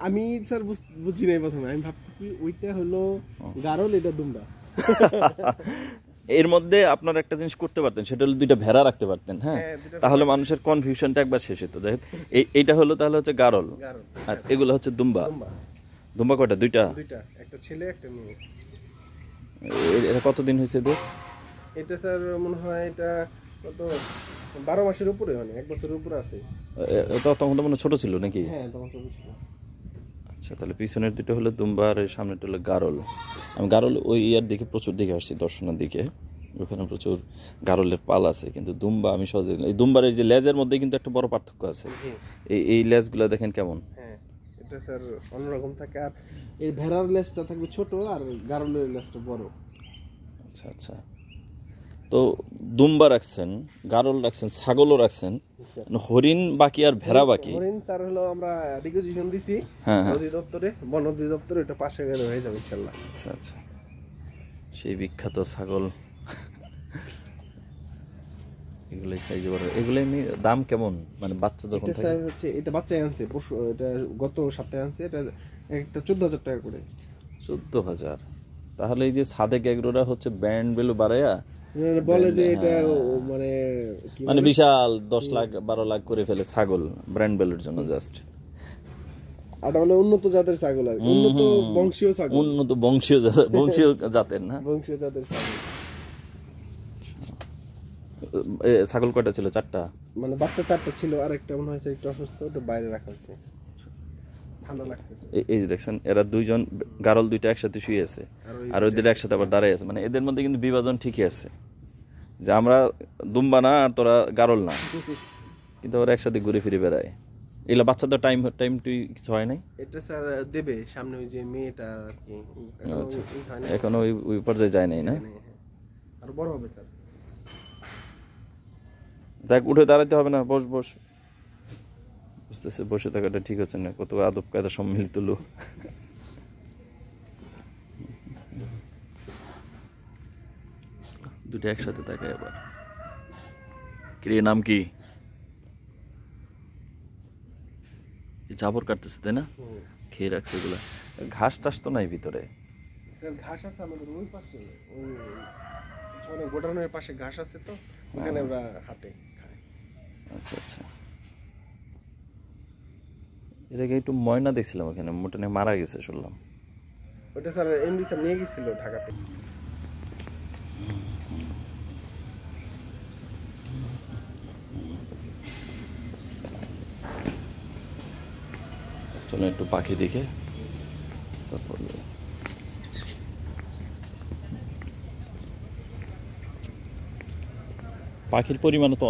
আমি স্যার বুঝি নাই প্রথমে, আমি ভাবছি কি ওইটা হলো গারল, এটা দুম্বা। এর মধ্যে আপনারা একটা জিনিস করতে পারতেন, সেটা হলো দুইটা ভেড়া রাখতে পারতেন। হ্যাঁ, তাহলে মানুষের কনফিউশনটা একবার শেষ হতো। যাই হোক, এইটা হলো তাহলে হচ্ছে গারল, আর এগুলো হচ্ছে দুম্বা। দুম্বা কয়টা? দুইটা, একটা ছেলে একটা মেয়ে। এটা কতদিন হয়েছে এদের? এটা স্যার মনে হয় এটা কত 12 মাসের উপরে, মানে 1 বছরের উপরে আছে। তখন তো মনে ছোট ছিল নাকি? হ্যাঁ, তখন ছোট ছিল। আচ্ছা, তাহলে পিছনের দুটো হলো দুম্বা আর সামনেটা হলো গারল। আমি গারল ওই ইয়ার দিকে প্রচুর দিকে আসছি, দর্শনের দিকে, ওখানে প্রচুর গারলের পাল আছে। কিন্তু দুম্বা আমি সহজে, এই দুম্বার এই যে লেজের মধ্যে কিন্তু একটা বড় পার্থক্য আছে। এই লেজগুলো দেখেন কেমন। হ্যাঁ, এটা স্যার অন্যরকম থাকে। আর এই ভেড়ার লেজটা থাকবে ছোট, আর গারলের লেজটা বড়। আচ্ছা আচ্ছা, তো দুম্বা রাখছেন, গারল রাখছেন, ছাগলও রাখছেন, হরিণ বাকি আর ভেড়া বাকি। হরিণ তার হলো আমরা রিকুইজিশন দিছি অধিদপ্তরে, বন অধিদপ্তরে, এটা পাশে গেলে হয়ে যাবে ইনশাআল্লাহ। আচ্ছা আচ্ছা, সেই বিখ্যাত ছাগল এগুলাই সাইজে বড়। এগুলো এমনি দাম কেমন, মানে বাচ্চা যখন থাকে? স্যার হচ্ছে এটা বাচ্চায় আনছে, এটা গত সপ্তাহে আনছে, এটা একটা 14,000 টাকা করে। 14,000? তাহলে এই যে সাদেক এগ্রোরা হচ্ছে ব্র্যান্ড ভ্যালু বাড়ায়া বলে যে এটা মানে বিশাল 10 লাখ 12 লাখ করে ফেলে ছাগল ব্র্যান্ড ভ্যালুর জন্য জাস্ট। এটা হলো উন্নত জাতের ছাগল, আর উন্নত বংশীয় ছাগল, উন্নত বংশীয় জাতের না, বংশীয় জাতের ছাগল। ছাগল কয়টা ছিল? 4টা, মানে বাচ্চা 4টা ছিল, আর একটা মনে হয়েছে একটু অসুস্থ, ওটা বাইরে রাখা হয়েছে, ঠান্ডা লাগছে। এই যে দেখছেন, এরা দুইজন গারল দুইটা একসাথে শুয়ে আছে, আর ওই দুটো একসাথে আবার দাঁড়ায় আছে। মানে এদের মধ্যে কিন্তু বিভাজন ঠিকই আছে, যে আমরা দুম্বা না আর তোরা গারল না, কিন্তু ওরা একসাথে ঘুরে ফিরে বেড়ায়। এগুলো বাচ্চাদের টাইম কিছু হয় নাই? এটা স্যার দেবে সামনে, ওই যে মেয়েটা আর কি, এখনো ওই পর্যায়ে যায় নাই না? আর বড় হবে স্যার। দেখ, উঠে দাঁড়াতে হবে না, বস বস। বুঝতেছে বসে থাকাটা ঠিক হচ্ছে না, কত আদব কায়দা সম্মিলিত লোক। দুটো একসাথে তাকায় আবার। ক্রিয়া নাম কি? জাবর কাটতেছে তাই না? খেয়ে রাখছে এগুলা। ঘাস টাস তো নাই ভিতরে? ঘাস আছে আমাদের ওই পাশে, ওই গোডাউনের পাশে ঘাস আছে, তো ওখানে আমরা হাটে খাই। আচ্ছা আচ্ছা, এটাকে একটু ময়না দেখছিলাম ওখানে, মোটামুটি মারা গেছে শুনলাম। ওটা স্যার এমডি স্যার নিয়ে গেছিল ঢাকাতে। চলো একটু পাখি দেখে তারপর। পাখির পরিমাণ তো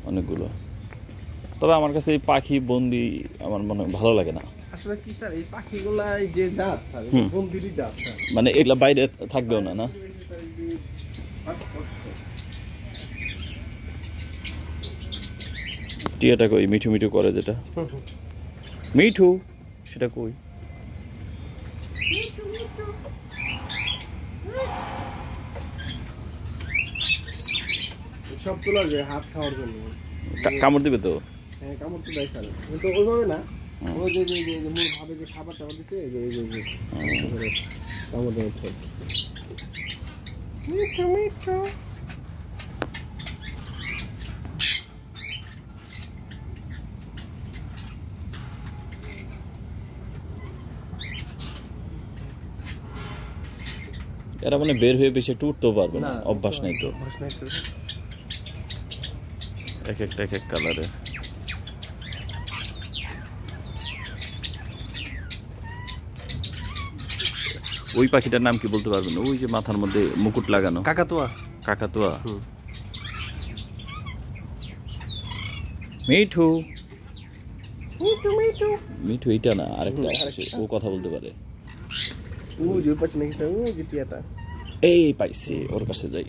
অনেকগুলো, তবে আমার কাছে এই পাখি বন্দি আমার মনে ভালো লাগে না। আসলে কি স্যার, এই পাখিগুলা যে জাত স্যার, বন্দিরই জাত স্যার, মানে এগুলা বাইরে থাকবেও না। না, টিয়াটা কই? মিঠু মিঠু করে যেটা, মিঠু, সেটা কই? সব তোলা যায় হাত খাওয়ার জন্য। কামড় দিবে তো? হ্যাঁ, কামড় তো দেয় স্যার, কিন্তু ওইভাবে না, ওই যে মূল ভাবে যে খাবার টাবার দিচ্ছে, কামড় দেয়। মিঠু মিঠু, এরা মানে বের হয়ে বেশি একটু উঠতেও পারবে না, অভ্যাস নাই তো। এক একটা এক এক কালারের। ওই পাখিটার নাম কি বলতে পারবেন? ওই যে মাথার মধ্যে মুকুট লাগানো, কাকাতুয়া। কাকাতুয়া। মিঠু মিঠু মিঠু মিঠু, এইটা না, আরেকটা, ও কথা বলতে পারে। ওই যে পাশে নাকি ওই যে টিয়াটা। এই পাইছি, ওর কাছে যাই।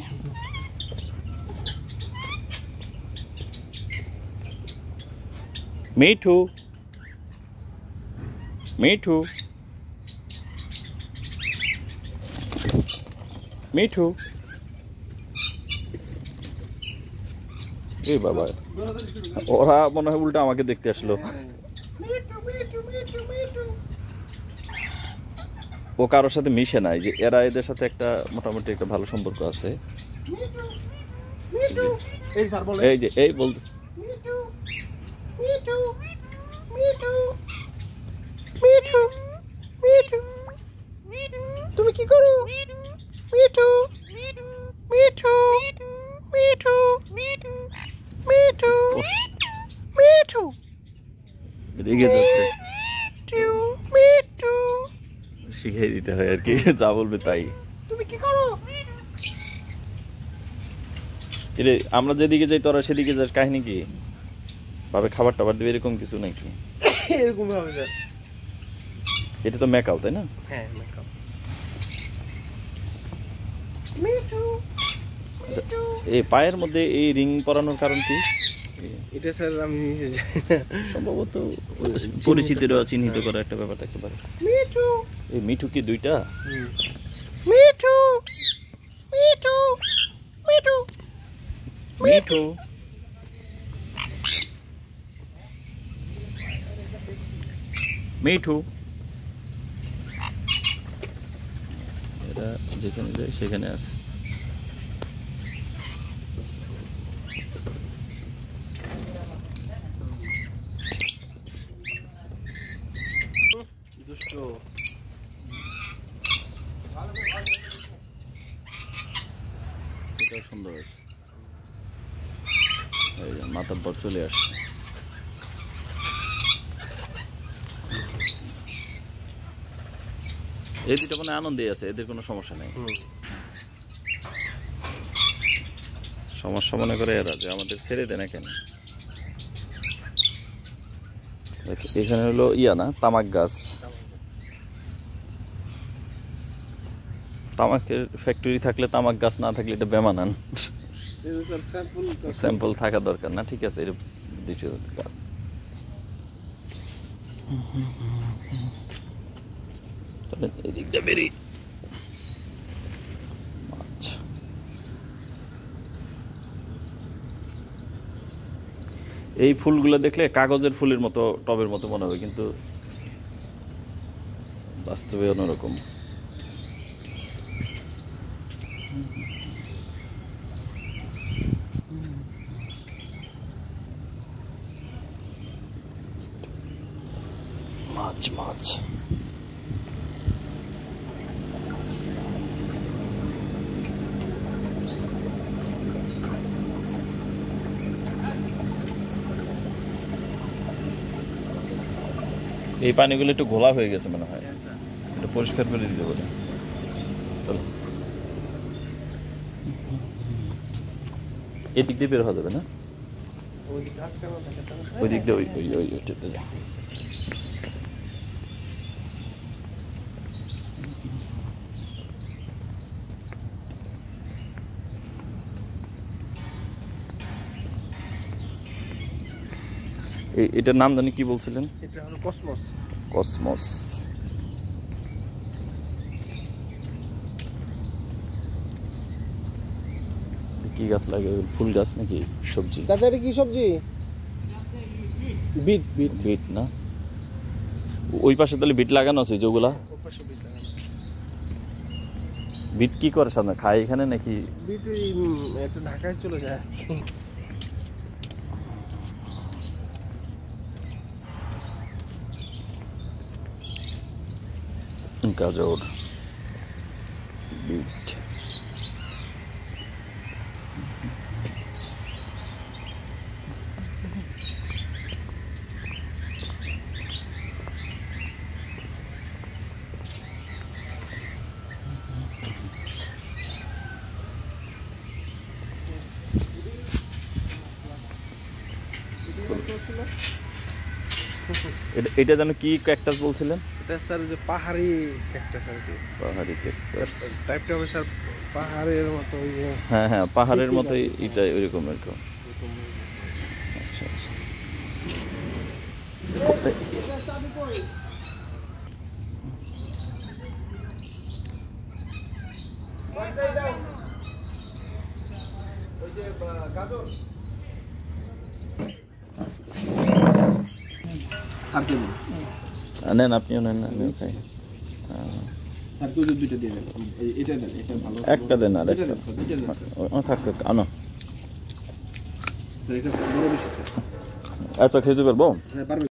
মিঠু মিঠু মিঠু, এই বাবা, ওরা মনে হয় উল্টা আমাকে দেখতে আসলো। ও কারোর সাথে মিশে নাই, যে এরা এদের সাথে একটা মোটামুটি একটা ভালো সম্পর্ক আছে। এই স্যার বলে এই যে এই বলতে তুমি কি করো? মিঠু মিঠু মিঠু মিঠু মিঠু রেগে যাচ্ছে, মিঠু শিখিয়ে দিতে হয় আর কি, যা বলবে তাই। তুমি কি করো? এরে আমরা যেদিকে যাই তোরা সেদিকে যাস, কাহিনী কি ভাবে খাবার টাবার দেবে এরকম কিছু নাকি? এরকম হবে স্যার। এটা তো মেকাও, তাই না? হ্যাঁ মিঠু আচ্ছা, এই পায়ের মধ্যে এই রিং পরানোর কারণ কি? এটা স্যার আমি নিজে সম্ভবত পরিচিতির চিহ্নিত করার একটা ব্যাপার থাকতে পারে। মিঠু এই মিঠু কি দুইটা? মিঠু মিঠু মিঠু মিঠু মিঠু এরা যেখানে যায় সেখানে আছে। দুষ্ট এটাও সুন্দর আছে। এই যে মাথার পর চলে আসছে। এই দুটো মানে আনন্দে আছে, এদের কোনো সমস্যা নেই। সমস্যা মনে করে এরা যে আমাদের ছেড়ে দেয় না কেন। এখানে হলো ইয়া না, তামাক গাছ। তামাকের ফ্যাক্টরি থাকলে তামাক গাছ না থাকলে এটা বেমানান। স্যাম্পল থাকা দরকার না, ঠিক আছে। এটা দ্বিতীয় গাছ। এদিকটা বেরিয়ে এই ফুলগুলো দেখলে কাগজের ফুলের মতো, টবের মতো মনে হবে, কিন্তু বাস্তবে অন্যরকম। মাছ মাছ এই পানিগুলো একটু ঘোলা হয়ে গেছে মনে হয়, একটু পরিষ্কার করে দিতে বলে। চলো এদিক দিয়ে বের হওয়া যাবে না, ওই দিক দিয়ে ওই ওই ওই ওইটাতে যা। এটার নাম জানি কি বলছিলেন? এটা হলো কসমস। কসমস। কি গাছ লাগে? ফুল গাছ নাকি সবজি? দাদা এটা কি সবজি? বিট বিট বিট না? ওই পাশে তাহলে বিট লাগানো আছে যেগুলা? বিট কি করে সাধারণত খায় এখানে নাকি? বিট একটু ঢাকায় চলে যায়। গাজর, বিট। এটা যেন কি ক্যাকটাস বলছিলেন? এটা স্যার যে পাহাড়ি ক্যাকটাস আর কি। পাহাড়ি ক্যাকটাস টাইপটা হবে স্যার পাহাড়ের মতো। ওই যে হ্যাঁ হ্যাঁ, পাহাড়ের মতোই এটা, ওইরকম এরকম। আচ্ছা আচ্ছা। স্যারকে দিন। নেন, আপনিও নেন, আমিও খাই। স্যারকে ওই দুইটা দিয়ে দেন। এটা দেন, এটা ভালো। একটা দেন, আর এটা একটা দেন, দুইটা দেন স্যার। থাক থাক, আনো। স্যার এটা বড় বেশি স্যার। এত খেতে পারবো? হ্যাঁ পারবেন।